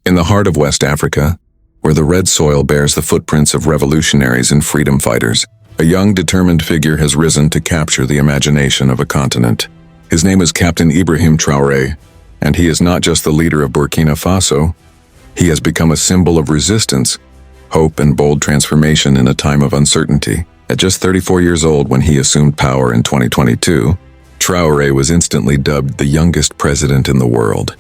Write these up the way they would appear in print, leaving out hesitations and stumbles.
In the heart of West Africa, where the red soil bears the footprints of revolutionaries and freedom fighters, a young, determined figure has risen to capture the imagination of a continent. His name is Captain Ibrahim Traoré, and he is not just the leader of Burkina Faso. He has become a symbol of resistance, hope, and bold transformation in a time of uncertainty. At just 34 years old when he assumed power in 2022, Traoré was instantly dubbed the youngest president in the world.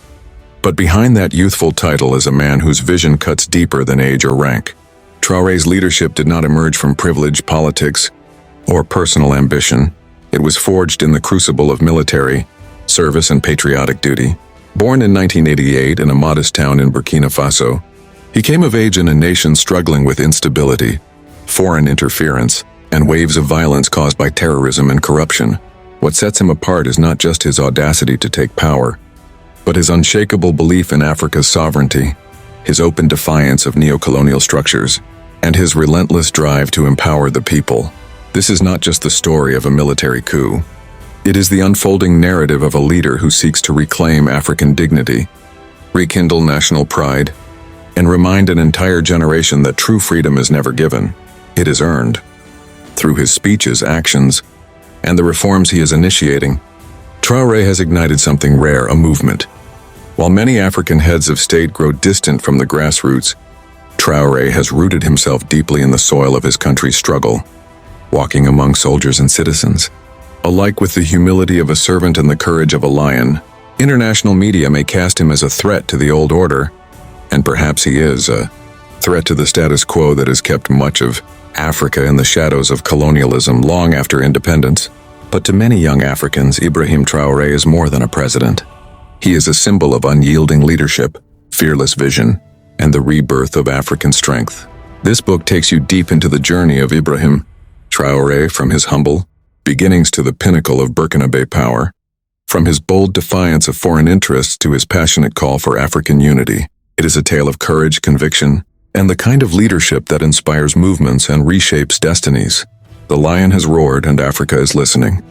But behind that youthful title is a man whose vision cuts deeper than age or rank. Traoré's leadership did not emerge from privilege, politics, or personal ambition. It was forged in the crucible of military, service, and patriotic duty. Born in 1988 in a modest town in Burkina Faso, he came of age in a nation struggling with instability, foreign interference, and waves of violence caused by terrorism and corruption. What sets him apart is not just his audacity to take power, but his unshakable belief in Africa's sovereignty, his open defiance of neo-colonial structures, and his relentless drive to empower the people. This is not just the story of a military coup. It is the unfolding narrative of a leader who seeks to reclaim African dignity, rekindle national pride, and remind an entire generation that true freedom is never given. It is earned. Through his speeches, actions, and the reforms he is initiating, Traoré has ignited something rare, a movement. While many African heads of state grow distant from the grassroots, Traoré has rooted himself deeply in the soil of his country's struggle, walking among soldiers and citizens. Alike with the humility of a servant and the courage of a lion, international media may cast him as a threat to the old order, and perhaps he is a threat to the status quo that has kept much of Africa in the shadows of colonialism long after independence. But to many young Africans, Ibrahim Traoré is more than a president. He is a symbol of unyielding leadership, fearless vision, and the rebirth of African strength. This book takes you deep into the journey of Ibrahim Traoré, from his humble beginnings to the pinnacle of Burkinabe power, from his bold defiance of foreign interests to his passionate call for African unity. It is a tale of courage, conviction, and the kind of leadership that inspires movements and reshapes destinies. The lion has roared and Africa is listening.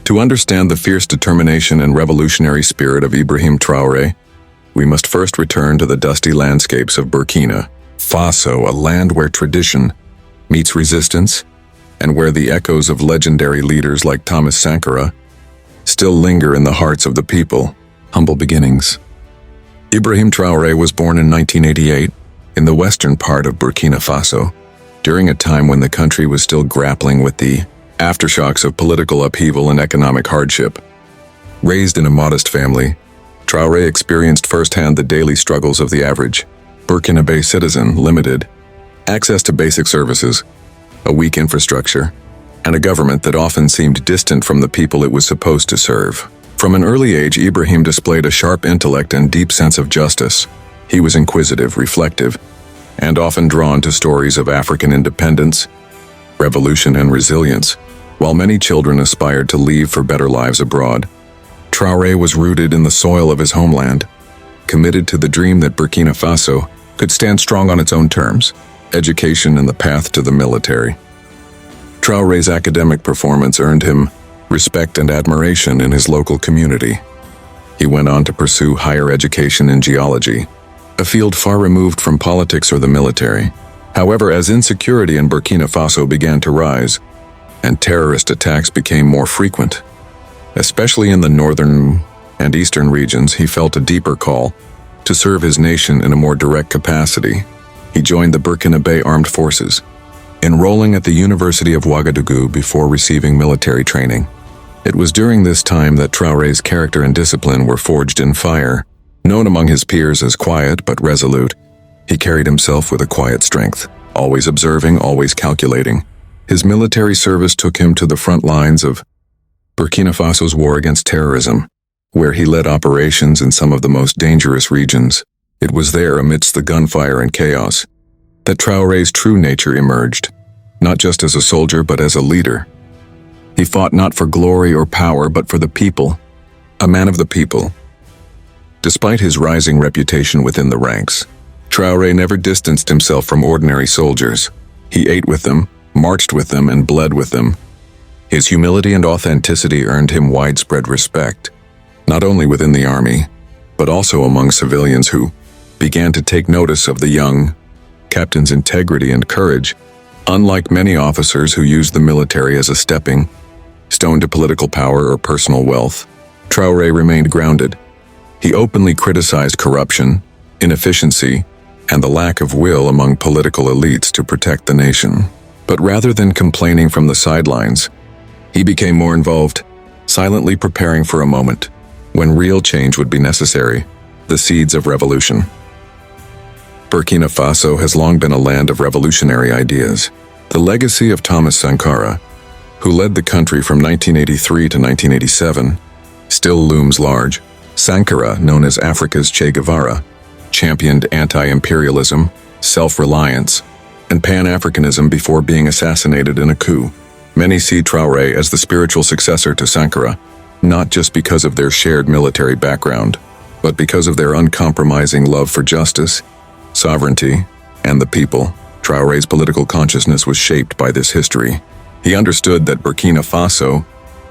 To understand the fierce determination and revolutionary spirit of Ibrahim Traoré, we must first return to the dusty landscapes of Burkina Faso, a land where tradition meets resistance, and where the echoes of legendary leaders like Thomas Sankara still linger in the hearts of the people. Humble beginnings. Ibrahim Traoré was born in 1988 in the western part of Burkina Faso, during a time when the country was still grappling with the aftershocks of political upheaval and economic hardship. Raised in a modest family, Traoré experienced firsthand the daily struggles of the average Burkinabe citizen: limited access to basic services, a weak infrastructure, and a government that often seemed distant from the people it was supposed to serve. From an early age, Ibrahim displayed a sharp intellect and deep sense of justice. He was inquisitive, reflective, and often drawn to stories of African independence, revolution, and resilience. While many children aspired to leave for better lives abroad, Traoré was rooted in the soil of his homeland, committed to the dream that Burkina Faso could stand strong on its own terms: education and the path to the military. Traoré's academic performance earned him respect and admiration in his local community. He went on to pursue higher education in geology, a field far removed from politics or the military. However, as insecurity in Burkina Faso began to rise, and terrorist attacks became more frequent, especially in the northern and eastern regions, he felt a deeper call to serve his nation in a more direct capacity. He joined the Burkinabe Armed Forces, enrolling at the University of Ouagadougou before receiving military training. It was during this time that Traoré's character and discipline were forged in fire. Known among his peers as quiet but resolute, he carried himself with a quiet strength, always observing, always calculating. His military service took him to the front lines of Burkina Faso's war against terrorism, where he led operations in some of the most dangerous regions. It was there, amidst the gunfire and chaos, that Traoré's true nature emerged, not just as a soldier but as a leader. He fought not for glory or power but for the people, a man of the people. Despite his rising reputation within the ranks, Traoré never distanced himself from ordinary soldiers. He ate with them, marched with them, and bled with them. His humility and authenticity earned him widespread respect, not only within the army, but also among civilians who began to take notice of the young captain's integrity and courage. Unlike many officers who used the military as a stepping stone to political power or personal wealth, Traoré remained grounded. He openly criticized corruption, inefficiency, and the lack of will among political elites to protect the nation. But rather than complaining from the sidelines, he became more involved, silently preparing for a moment when real change would be necessary, the seeds of revolution. Burkina Faso has long been a land of revolutionary ideas. The legacy of Thomas Sankara, who led the country from 1983 to 1987, still looms large. Sankara, known as Africa's Che Guevara, championed anti-imperialism, self-reliance, and Pan-Africanism before being assassinated in a coup. Many see Traoré as the spiritual successor to Sankara, not just because of their shared military background, but because of their uncompromising love for justice, sovereignty, and the people. Traoré's political consciousness was shaped by this history. He understood that Burkina Faso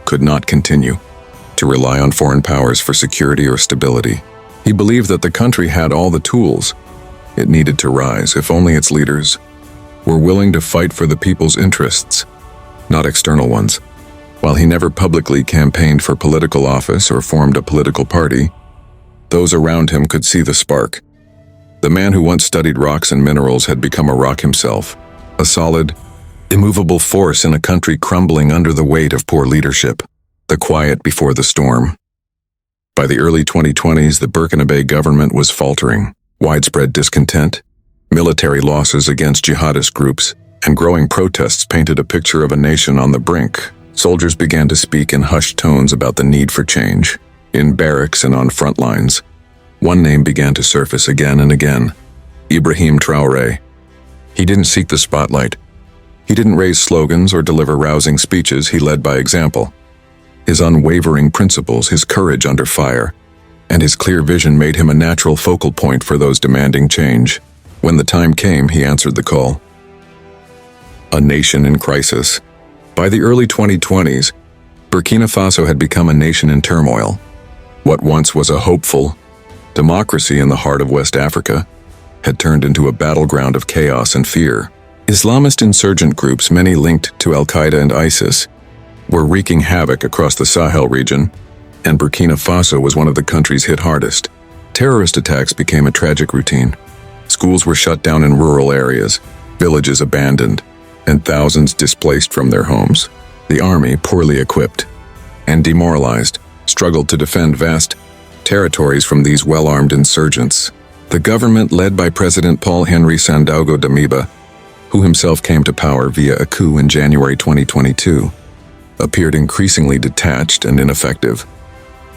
could not continue to rely on foreign powers for security or stability. He believed that the country had all the tools it needed to rise if only its leaders were willing to fight for the people's interests, not external ones. While he never publicly campaigned for political office or formed a political party, those around him could see the spark. The man who once studied rocks and minerals had become a rock himself, a solid, immovable force in a country crumbling under the weight of poor leadership, the quiet before the storm. By the early 2020s, the Burkinabe government was faltering. Widespread discontent, military losses against jihadist groups, and growing protests painted a picture of a nation on the brink. Soldiers began to speak in hushed tones about the need for change. In barracks and on front lines, one name began to surface again and again: Ibrahim Traoré. He didn't seek the spotlight. He didn't raise slogans or deliver rousing speeches. He led by example. His unwavering principles, his courage under fire, and his clear vision made him a natural focal point for those demanding change. When the time came, he answered the call. A nation in crisis. By the early 2020s, Burkina Faso had become a nation in turmoil. What once was a hopeful democracy in the heart of West Africa had turned into a battleground of chaos and fear. Islamist insurgent groups, many linked to Al-Qaeda and ISIS, were wreaking havoc across the Sahel region, and Burkina Faso was one of the countries hit hardest. Terrorist attacks became a tragic routine. Schools were shut down in rural areas, villages abandoned, and thousands displaced from their homes. The army, poorly equipped and demoralized, struggled to defend vast territories from these well-armed insurgents. The government, led by President Paul-Henri Sandaogo Damiba, who himself came to power via a coup in January 2022, appeared increasingly detached and ineffective.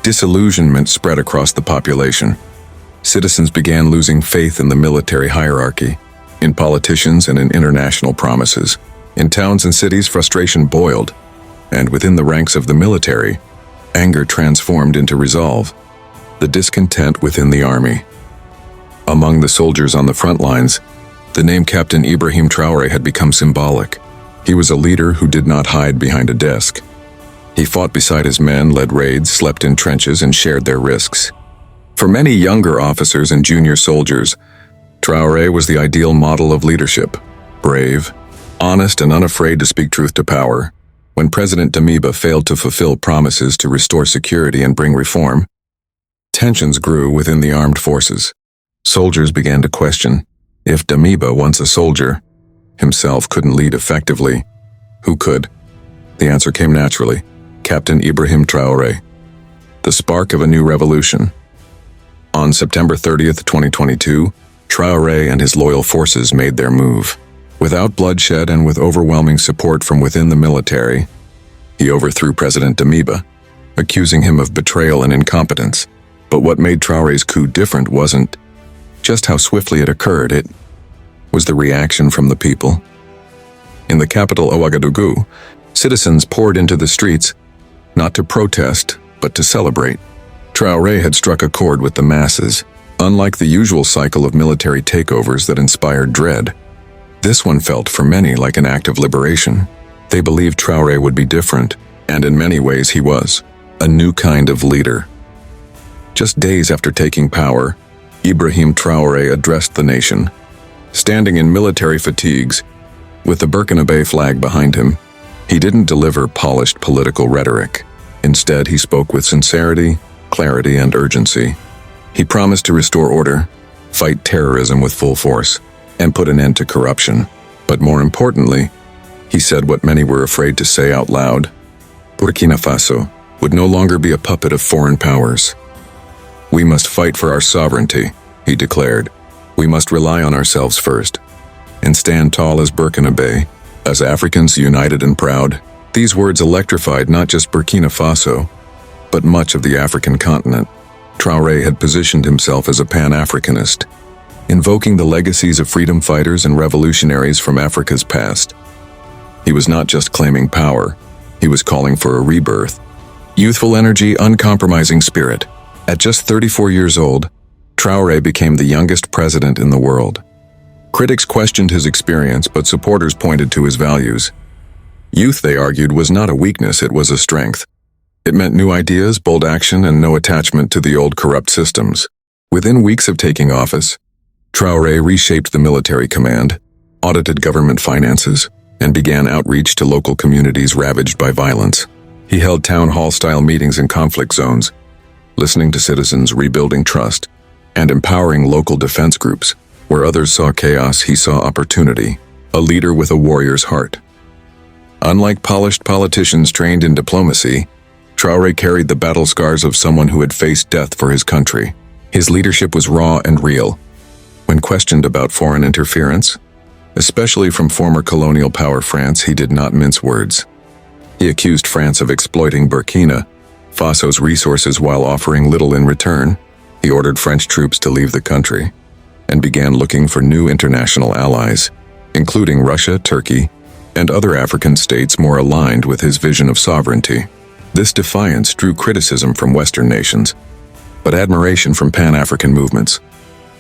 Disillusionment spread across the population. Citizens began losing faith in the military hierarchy, in politicians, and in international promises. In towns and cities, frustration boiled, and within the ranks of the military, anger transformed into resolve. The discontent within the army. Among the soldiers on the front lines, the name Captain Ibrahim Traoré had become symbolic. He was a leader who did not hide behind a desk. He fought beside his men, led raids, slept in trenches, and shared their risks. For many younger officers and junior soldiers, Traoré was the ideal model of leadership. Brave, honest, and unafraid to speak truth to power. When President Damiba failed to fulfill promises to restore security and bring reform, tensions grew within the armed forces. Soldiers began to question, if Damiba, once a soldier, himself couldn't lead effectively, who could? The answer came naturally: Captain Ibrahim Traoré, the spark of a new revolution. On September 30th, 2022, Traoré and his loyal forces made their move. Without bloodshed and with overwhelming support from within the military, he overthrew President Damiba, accusing him of betrayal and incompetence. But what made Traoré's coup different wasn't just how swiftly it occurred, it was the reaction from the people. In the capital Ouagadougou, citizens poured into the streets, not to protest, but to celebrate. Traoré had struck a chord with the masses. Unlike the usual cycle of military takeovers that inspired dread, this one felt for many like an act of liberation. They believed Traoré would be different, and in many ways he was. A new kind of leader. Just days after taking power, Ibrahim Traoré addressed the nation. Standing in military fatigues, with the Burkina Faso flag behind him, he didn't deliver polished political rhetoric. Instead, he spoke with sincerity, clarity, and urgency. He promised to restore order, fight terrorism with full force, and put an end to corruption. But more importantly, he said what many were afraid to say out loud: Burkina Faso would no longer be a puppet of foreign powers. We must fight for our sovereignty, he declared. We must rely on ourselves first, and stand tall as Burkina Faso, as Africans united and proud. These words electrified not just Burkina Faso, but much of the African continent. Traoré had positioned himself as a Pan-Africanist, invoking the legacies of freedom fighters and revolutionaries from Africa's past. He was not just claiming power, he was calling for a rebirth. Youthful energy, uncompromising spirit. At just 34 years old, Traoré became the youngest president in the world. Critics questioned his experience, but supporters pointed to his values. Youth, they argued, was not a weakness, it was a strength. It meant new ideas, bold action, and no attachment to the old corrupt systems. Within weeks of taking office, Traoré reshaped the military command, audited government finances, and began outreach to local communities ravaged by violence. He held town hall-style meetings in conflict zones, listening to citizens, rebuilding trust, and empowering local defense groups. Where others saw chaos, he saw opportunity, a leader with a warrior's heart. Unlike polished politicians trained in diplomacy, Traoré carried the battle scars of someone who had faced death for his country. His leadership was raw and real. When questioned about foreign interference, especially from former colonial power France, he did not mince words. He accused France of exploiting Burkina Faso's resources while offering little in return. He ordered French troops to leave the country and began looking for new international allies, including Russia, Turkey, and other African states more aligned with his vision of sovereignty. This defiance drew criticism from Western nations, but admiration from Pan-African movements.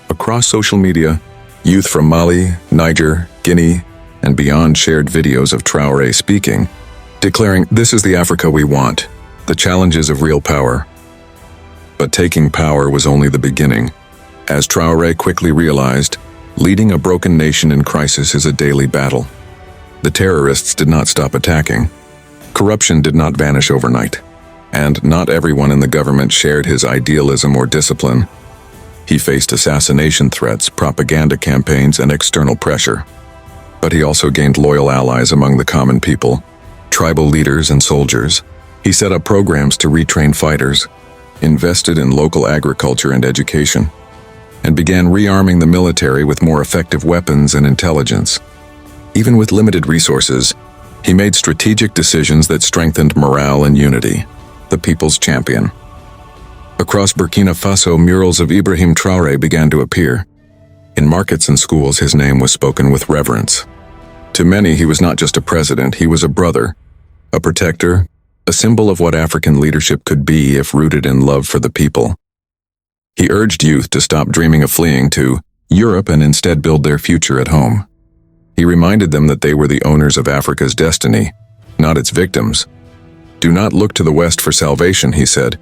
Across social media, youth from Mali, Niger, Guinea, and beyond shared videos of Traoré speaking, declaring, "This is the Africa we want," the challenges of real power. But taking power was only the beginning. As Traoré quickly realized, leading a broken nation in crisis is a daily battle. The terrorists did not stop attacking. Corruption did not vanish overnight. And not everyone in the government shared his idealism or discipline. He faced assassination threats, propaganda campaigns, and external pressure. But he also gained loyal allies among the common people, tribal leaders and soldiers. He set up programs to retrain fighters, invested in local agriculture and education, and began rearming the military with more effective weapons and intelligence. Even with limited resources, he made strategic decisions that strengthened morale and unity. The people's champion. Across Burkina Faso, murals of Ibrahim Traoré began to appear. In markets and schools, his name was spoken with reverence. To many, he was not just a president, he was a brother, a protector, a symbol of what African leadership could be if rooted in love for the people. He urged youth to stop dreaming of fleeing to Europe and instead build their future at home. He reminded them that they were the owners of Africa's destiny, not its victims. "Do not look to the West for salvation," he said.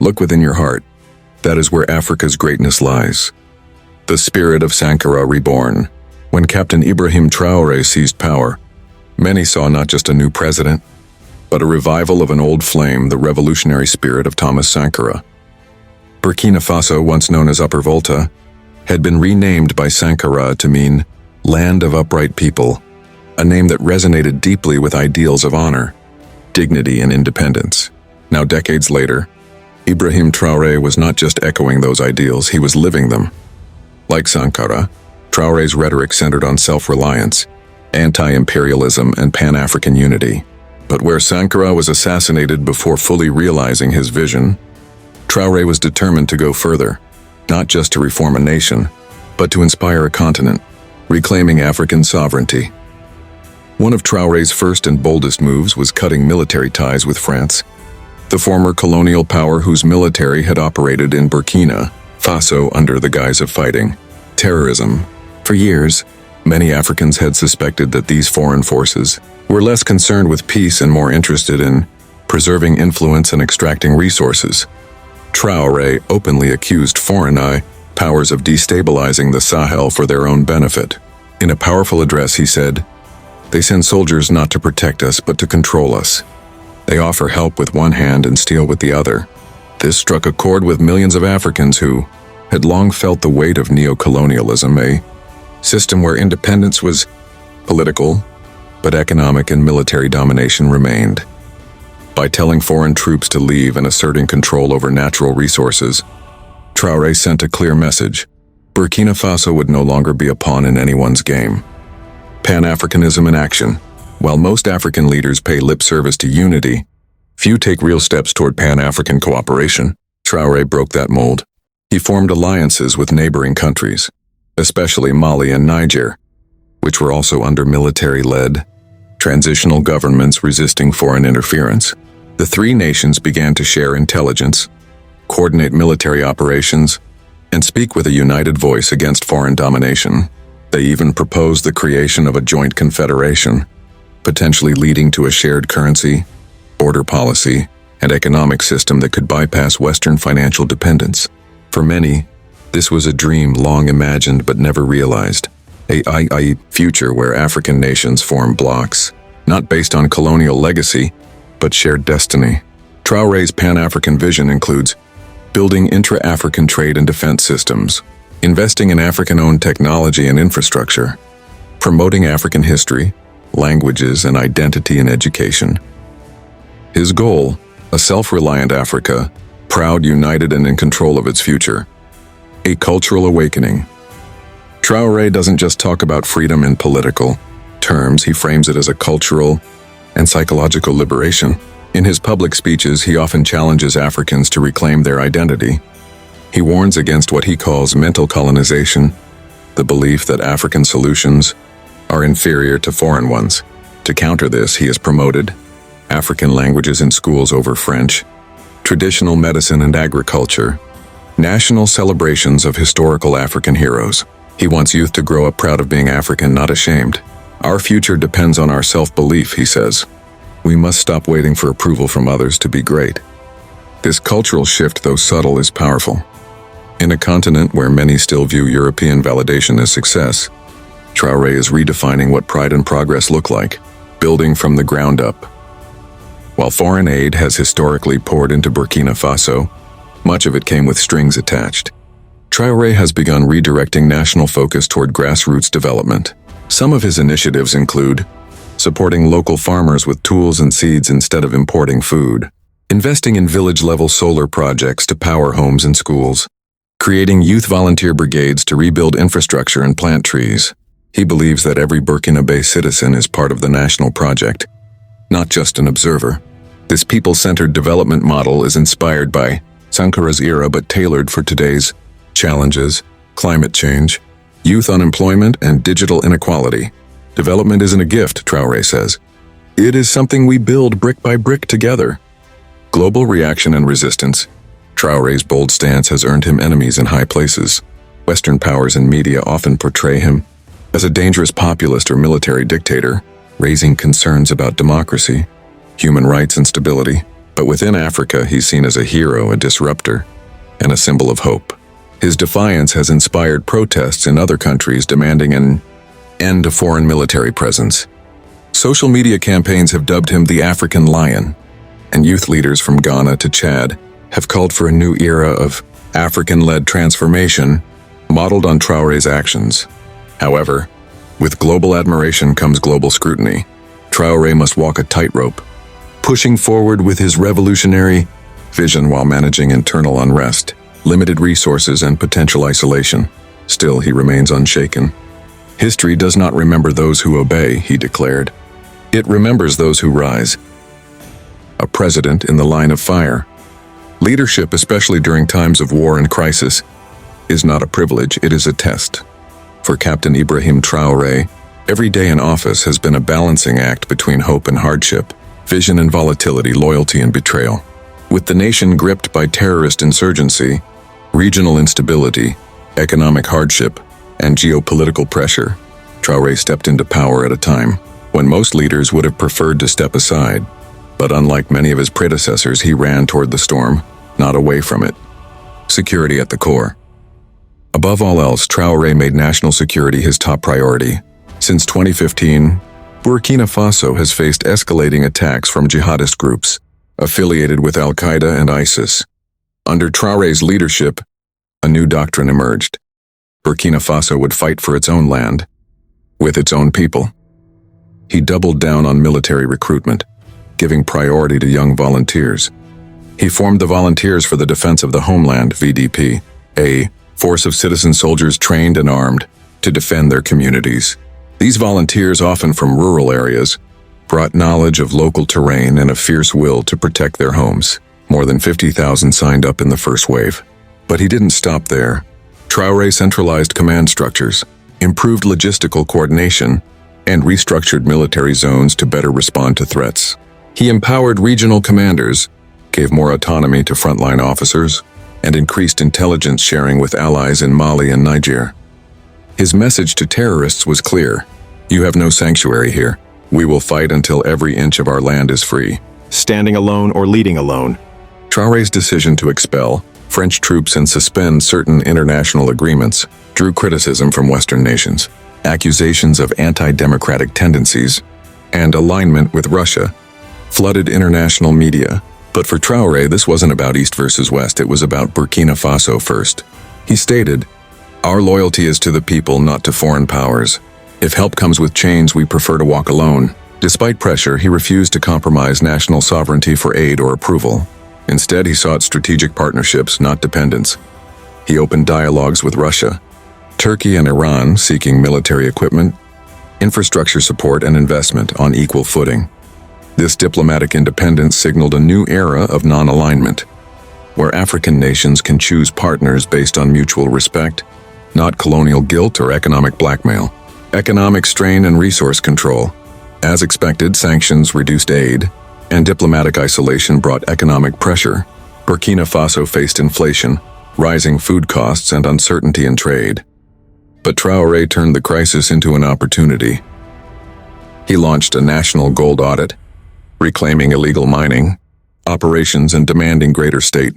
"Look within your heart. That is where Africa's greatness lies." The spirit of Sankara reborn. When Captain Ibrahim Traoré seized power, many saw not just a new president, but a revival of an old flame, the revolutionary spirit of Thomas Sankara. Burkina Faso, once known as Upper Volta, had been renamed by Sankara to mean Land of Upright People, a name that resonated deeply with ideals of honor, dignity, and independence. Now, decades later, Ibrahim Traoré was not just echoing those ideals, he was living them. Like Sankara, Traoré's rhetoric centered on self-reliance, anti-imperialism, and Pan-African unity. But where Sankara was assassinated before fully realizing his vision, Traoré was determined to go further, not just to reform a nation, but to inspire a continent, reclaiming African sovereignty. One of Traoré's first and boldest moves was cutting military ties with France, the former colonial power whose military had operated in Burkina Faso under the guise of fighting terrorism. For years, many Africans had suspected that these foreign forces were less concerned with peace and more interested in preserving influence and extracting resources. Traoré openly accused foreign powers of destabilizing the Sahel for their own benefit. In a powerful address, he said, "They send soldiers not to protect us, but to control us. They offer help with one hand and steal with the other." This struck a chord with millions of Africans who had long felt the weight of neo-colonialism, a system where independence was political, but economic and military domination remained. By telling foreign troops to leave and asserting control over natural resources, Traoré sent a clear message. Burkina Faso would no longer be a pawn in anyone's game. Pan-Africanism in action. While most African leaders pay lip service to unity, few take real steps toward Pan-African cooperation. Traoré broke that mold. He formed alliances with neighboring countries, especially Mali and Niger, which were also under military-led, transitional governments resisting foreign interference. The three nations began to share intelligence, coordinate military operations, and speak with a united voice against foreign domination. They even proposed the creation of a joint confederation, potentially leading to a shared currency, border policy, and economic system that could bypass Western financial dependence. For many, this was a dream long imagined but never realized. A future where African nations form blocs, not based on colonial legacy, but shared destiny. Traoré's Pan-African vision includes building intra-African trade and defense systems, investing in African-owned technology and infrastructure, promoting African history, languages, and identity in education. His goal, a self-reliant Africa, proud, united, and in control of its future. A cultural awakening. Traoré doesn't just talk about freedom in political terms, he frames it as a cultural and psychological liberation. In his public speeches, he often challenges Africans to reclaim their identity. He warns against what he calls mental colonization, the belief that African solutions are inferior to foreign ones. To counter this, he has promoted African languages in schools over French, traditional medicine and agriculture, national celebrations of historical African heroes. He wants youth to grow up proud of being African, not ashamed. Our future depends on our self-belief, he says. We must stop waiting for approval from others to be great. This cultural shift, though subtle, is powerful. In a continent where many still view European validation as success, Traoré is redefining what pride and progress look like, building from the ground up. While foreign aid has historically poured into Burkina Faso, much of it came with strings attached. Traoré has begun redirecting national focus toward grassroots development. Some of his initiatives include supporting local farmers with tools and seeds instead of importing food, investing in village-level solar projects to power homes and schools, creating youth volunteer brigades to rebuild infrastructure and plant trees. He believes that every Burkina-based citizen is part of the national project, not just an observer. This people-centered development model is inspired by Sankara's era but tailored for today's challenges, climate change, youth unemployment, and digital inequality. Development isn't a gift, Traoré says. It is something we build brick by brick together. Global reaction and resistance. Traoré's bold stance has earned him enemies in high places. Western powers and media often portray him as a dangerous populist or military dictator, raising concerns about democracy, human rights, and stability. But within Africa, he's seen as a hero, a disruptor, and a symbol of hope. His defiance has inspired protests in other countries demanding an end to foreign military presence. Social media campaigns have dubbed him the African Lion, and youth leaders from Ghana to Chad have called for a new era of African-led transformation modeled on Traoré's actions. However, with global admiration comes global scrutiny. Traoré must walk a tightrope, pushing forward with his revolutionary vision while managing internal unrest, limited resources, and potential isolation. Still, he remains unshaken. History does not remember those who obey, he declared. It remembers those who rise. A president in the line of fire. Leadership, especially during times of war and crisis, is not a privilege, it is a test. For Captain Ibrahim Traoré, every day in office has been a balancing act between hope and hardship, vision and volatility, loyalty and betrayal. With the nation gripped by terrorist insurgency, regional instability, economic hardship, and geopolitical pressure, Traoré stepped into power at a time when most leaders would have preferred to step aside. But unlike many of his predecessors, he ran toward the storm, not away from it. Security at the core. Above all else, Traoré made national security his top priority. Since 2015, Burkina Faso has faced escalating attacks from jihadist groups affiliated with Al-Qaeda and ISIS. Under Traoré's leadership, a new doctrine emerged. Burkina Faso would fight for its own land, with its own people. He doubled down on military recruitment, giving priority to young volunteers. He formed the Volunteers for the Defense of the Homeland, VDP, a force of citizen soldiers trained and armed to defend their communities. These volunteers, often from rural areas, brought knowledge of local terrain and a fierce will to protect their homes. More than 50,000 signed up in the first wave. But he didn't stop there. Traoré centralized command structures, improved logistical coordination, and restructured military zones to better respond to threats. He empowered regional commanders, gave more autonomy to frontline officers, and increased intelligence sharing with allies in Mali and Niger. His message to terrorists was clear: you have no sanctuary here. We will fight until every inch of our land is free. Standing alone or leading alone. Traoré's decision to expel French troops and suspend certain international agreements drew criticism from Western nations. Accusations of anti-democratic tendencies and alignment with Russia flooded international media. But for Traoré, this wasn't about East versus West, it was about Burkina Faso first. He stated, "Our loyalty is to the people, not to foreign powers. If help comes with chains, we prefer to walk alone." Despite pressure, he refused to compromise national sovereignty for aid or approval. Instead, he sought strategic partnerships, not dependence. He opened dialogues with Russia, Turkey, and Iran, seeking military equipment, infrastructure support, and investment on equal footing. This diplomatic independence signaled a new era of non-alignment, where African nations can choose partners based on mutual respect, not colonial guilt or economic blackmail. Economic strain and resource control. As expected, sanctions reduced aid, and diplomatic isolation brought economic pressure. Burkina Faso faced inflation, rising food costs, and uncertainty in trade. But Traoré turned the crisis into an opportunity. He launched a national gold audit, reclaiming illegal mining operations and demanding greater state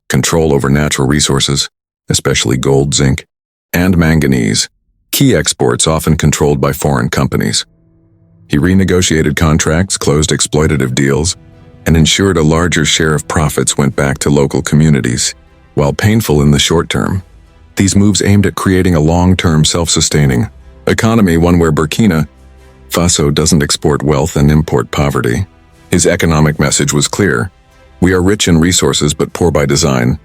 control over natural resources, especially gold, zinc, and manganese, key exports often controlled by foreign companies. He renegotiated contracts, closed exploitative deals, and ensured a larger share of profits went back to local communities. While painful in the short term, these moves aimed at creating a long-term self-sustaining economy, one where Burkina Faso doesn't export wealth and import poverty. His economic message was clear: we are rich in resources but poor by design.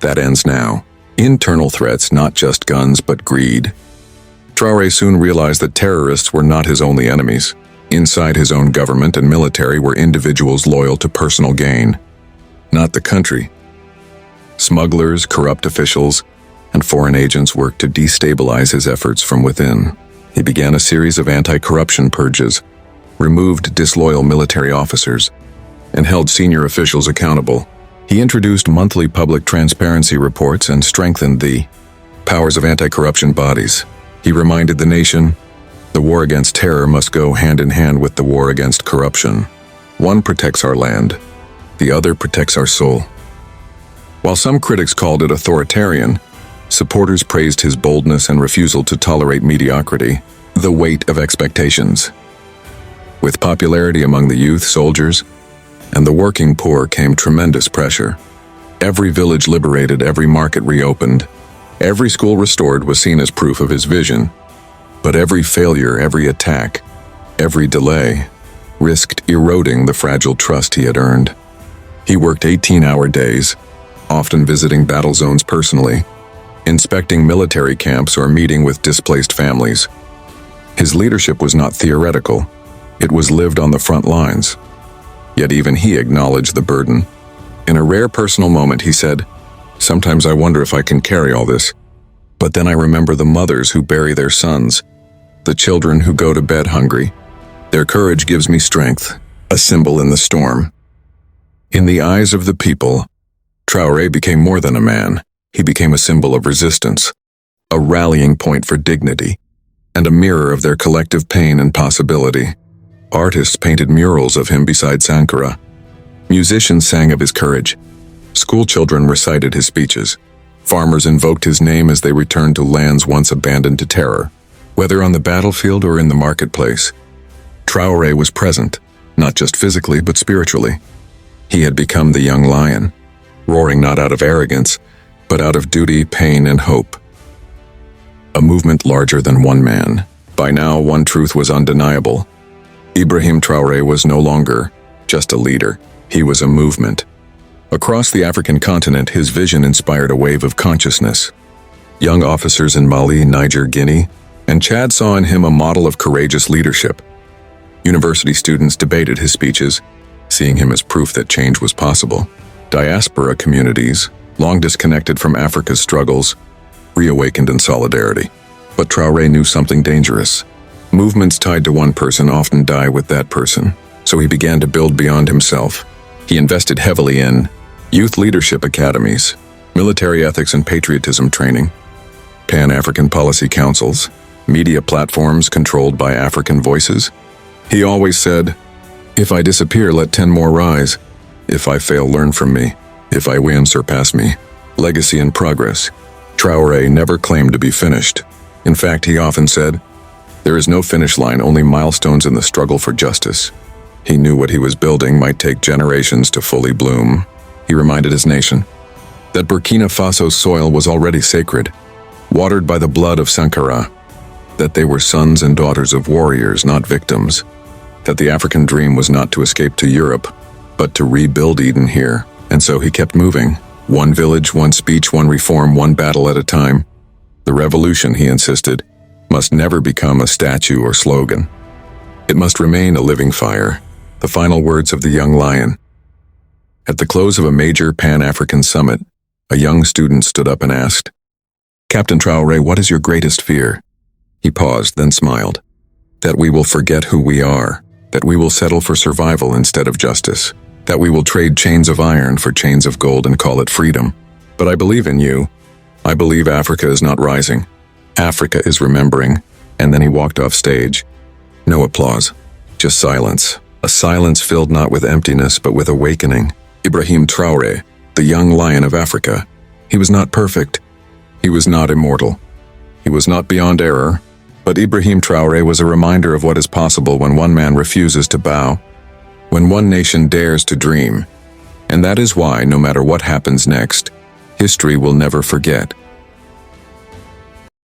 That ends now. Internal threats, not just guns but greed. Traoré soon realized that terrorists were not his only enemies. Inside his own government and military were individuals loyal to personal gain, not the country. Smugglers, corrupt officials, and foreign agents worked to destabilize his efforts from within. He began a series of anti-corruption purges, removed disloyal military officers, and held senior officials accountable. He introduced monthly public transparency reports and strengthened the powers of anti-corruption bodies. He reminded the nation, the war against terror must go hand in hand with the war against corruption. One protects our land, the other protects our soul. While some critics called it authoritarian, supporters praised his boldness and refusal to tolerate mediocrity, the weight of expectations. With popularity among the youth, soldiers, and the working poor came tremendous pressure. Every village liberated, every market reopened, every school restored was seen as proof of his vision. But every failure, every attack, every delay risked eroding the fragile trust he had earned. He worked 18-hour days, often visiting battle zones personally, inspecting military camps or meeting with displaced families. His leadership was not theoretical, it was lived on the front lines. Yet even he acknowledged the burden. In a rare personal moment, he said, "Sometimes I wonder if I can carry all this. But then I remember the mothers who bury their sons, the children who go to bed hungry. Their courage gives me strength, a symbol in the storm." In the eyes of the people, Traoré became more than a man. He became a symbol of resistance, a rallying point for dignity, and a mirror of their collective pain and possibility. Artists painted murals of him beside Sankara. Musicians sang of his courage. School children recited his speeches. Farmers invoked his name as they returned to lands once abandoned to terror. Whether on the battlefield or in the marketplace, Traoré was present, not just physically but spiritually. He had become the young lion, roaring not out of arrogance, but out of duty, pain, and hope. A movement larger than one man. By now, one truth was undeniable. Ibrahim Traoré was no longer just a leader. He was a movement. Across the African continent, his vision inspired a wave of consciousness. Young officers in Mali, Niger, Guinea, and Chad saw in him a model of courageous leadership. University students debated his speeches, seeing him as proof that change was possible. Diaspora communities, long disconnected from Africa's struggles, reawakened in solidarity. But Traoré knew something dangerous. Movements tied to one person often die with that person, so he began to build beyond himself. He invested heavily in youth leadership academies, military ethics and patriotism training, Pan-African policy councils, media platforms controlled by African voices. He always said, "If I disappear, let 10 more rise. If I fail, learn from me. If I win, surpass me." Legacy and progress. Traoré never claimed to be finished. In fact, he often said, "There is no finish line, only milestones in the struggle for justice." He knew what he was building might take generations to fully bloom. He reminded his nation that Burkina Faso's soil was already sacred, watered by the blood of Sankara, that they were sons and daughters of warriors, not victims, that the African dream was not to escape to Europe, but to rebuild Eden here. And so he kept moving, one village, one speech, one reform, one battle at a time. The revolution, he insisted, must never become a statue or slogan. It must remain a living fire, the final words of the young lion. At the close of a major Pan-African summit, a young student stood up and asked, "Captain Traoré, what is your greatest fear?" He paused, then smiled. "That we will forget who we are, that we will settle for survival instead of justice, that we will trade chains of iron for chains of gold and call it freedom. But I believe in you. I believe Africa is not rising. Africa is remembering." And then he walked off stage. No applause, just silence. A silence filled not with emptiness, but with awakening. Ibrahim Traoré, the young lion of Africa. He was not perfect. He was not immortal. He was not beyond error. But Ibrahim Traoré was a reminder of what is possible when one man refuses to bow, when one nation dares to dream. And that is why, no matter what happens next, history will never forget.